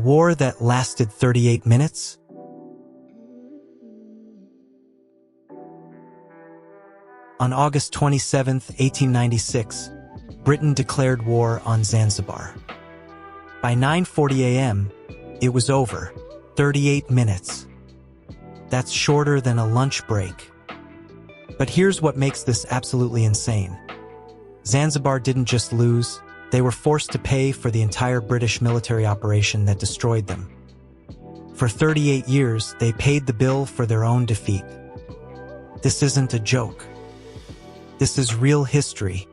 war that lasted 38 minutes? On August 27, 1896, Britain declared war on Zanzibar. By 9:40 a.m., it was over. 38 minutes. That's shorter than a lunch break. But here's what makes this absolutely insane. Zanzibar didn't just lose, they were forced to pay for the entire British military operation that destroyed them. For 38 years, they paid the bill for their own defeat. This isn't a joke. This is real history.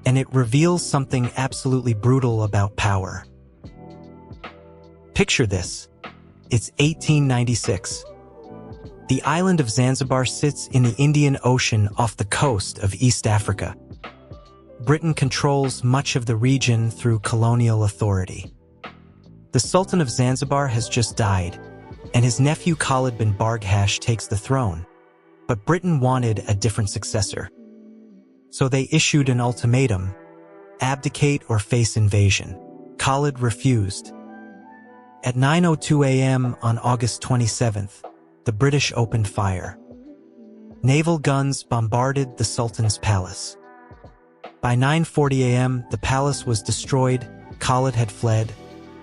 And it reveals something absolutely brutal about power. Picture this. It's 1896. The island of Zanzibar sits in the Indian Ocean off the coast of East Africa. Britain controls much of the region through colonial authority. The Sultan of Zanzibar has just died, and his nephew Khalid bin Barghash takes the throne. But Britain wanted a different successor. So they issued an ultimatum: abdicate or face invasion. Khalid refused. At 9:02 a.m. on August 27th, the British opened fire. Naval guns bombarded the Sultan's palace. By 9:40 a.m., the palace was destroyed, Khalid had fled,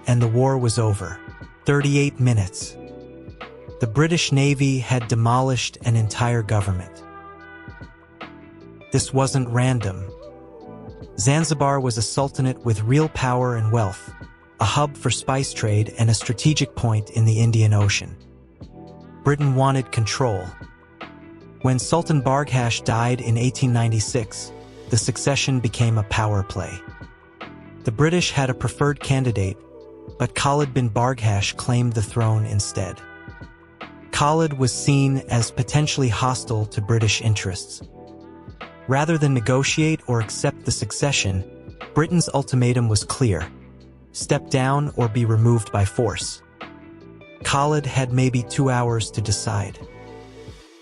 and the war was over. 38 minutes. The British Navy had demolished an entire government. This wasn't random. Zanzibar was a sultanate with real power and wealth, a hub for spice trade and a strategic point in the Indian Ocean. Britain wanted control. When Sultan Barghash died in 1896, the succession became a power play. The British had a preferred candidate, but Khalid bin Barghash claimed the throne instead. Khalid was seen as potentially hostile to British interests. Rather than negotiate or accept the succession, Britain's ultimatum was clear: step down or be removed by force. Khalid had maybe 2 hours to decide.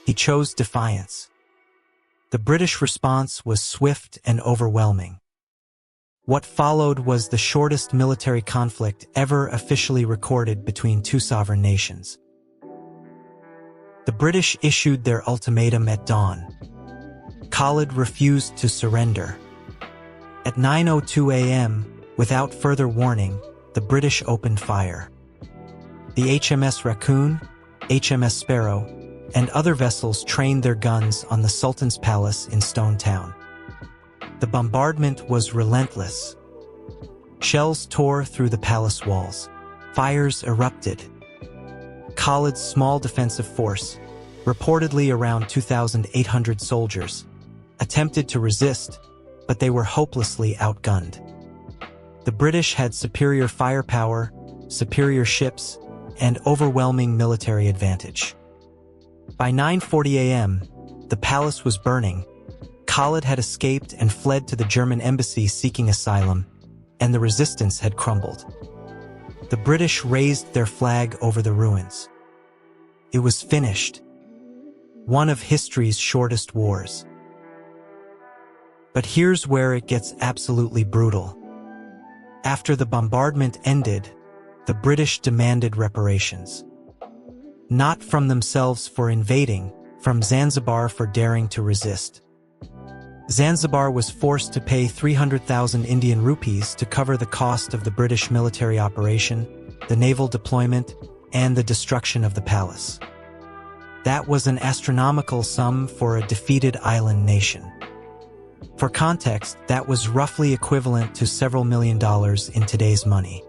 He chose defiance. The British response was swift and overwhelming. What followed was the shortest military conflict ever officially recorded between two sovereign nations. The British issued their ultimatum at dawn. Khalid refused to surrender. At 9:02 a.m., without further warning, the British opened fire. The HMS Raccoon, HMS Sparrow, and other vessels trained their guns on the Sultan's palace in Stone Town. The bombardment was relentless. Shells tore through the palace walls. Fires erupted. Khalid's small defensive force, reportedly around 2,800 soldiers, attempted to resist, but they were hopelessly outgunned. The British had superior firepower, superior ships, and overwhelming military advantage. By 9:40 a.m., the palace was burning. Khalid had escaped and fled to the German embassy seeking asylum, and the resistance had crumbled. The British raised their flag over the ruins. It was finished. One of history's shortest wars. But here's where it gets absolutely brutal. After the bombardment ended, the British demanded reparations. Not from themselves for invading, from Zanzibar for daring to resist. Zanzibar was forced to pay 300,000 Indian rupees to cover the cost of the British military operation, the naval deployment, and the destruction of the palace. That was an astronomical sum for a defeated island nation. For context, that was roughly equivalent to several $1 million in today's money.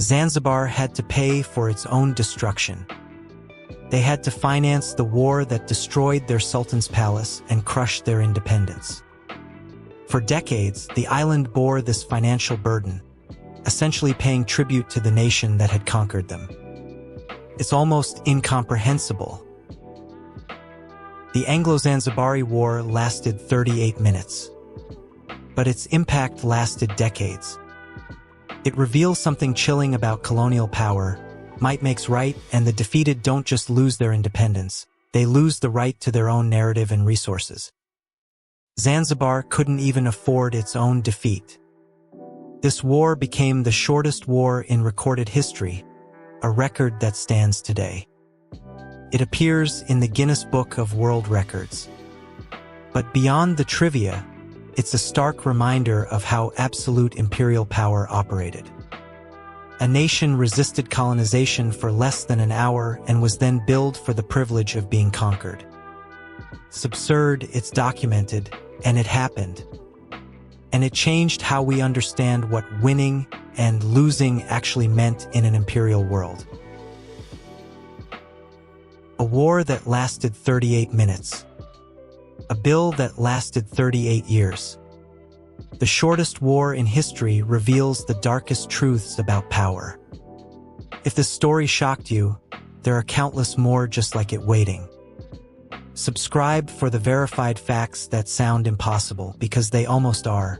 Zanzibar had to pay for its own destruction. They had to finance the war that destroyed their sultan's palace and crushed their independence. For decades, the island bore this financial burden, essentially paying tribute to the nation that had conquered them. It's almost incomprehensible. The Anglo-Zanzibar War lasted 38 minutes, but its impact lasted decades. It reveals something chilling about colonial power. Might makes right, and the defeated don't just lose their independence, they lose the right to their own narrative and resources. Zanzibar couldn't even afford its own defeat. This war became the shortest war in recorded history, a record that stands today. It appears in the Guinness Book of World Records. But beyond the trivia, it's a stark reminder of how absolute imperial power operated. A nation resisted colonization for less than an hour and was then billed for the privilege of being conquered. It's absurd, it's documented, and it happened. And it changed how we understand what winning and losing actually meant in an imperial world. A war that lasted 38 minutes. A bill that lasted 38 years. The shortest war in history reveals the darkest truths about power. If this story shocked you, there are countless more just like it waiting. Subscribe for the verified facts that sound impossible, because they almost are.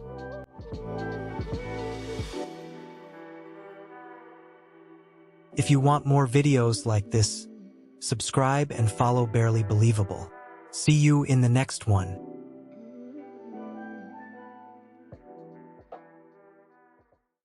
If you want more videos like this, subscribe and follow Barely Believable. See you in the next one.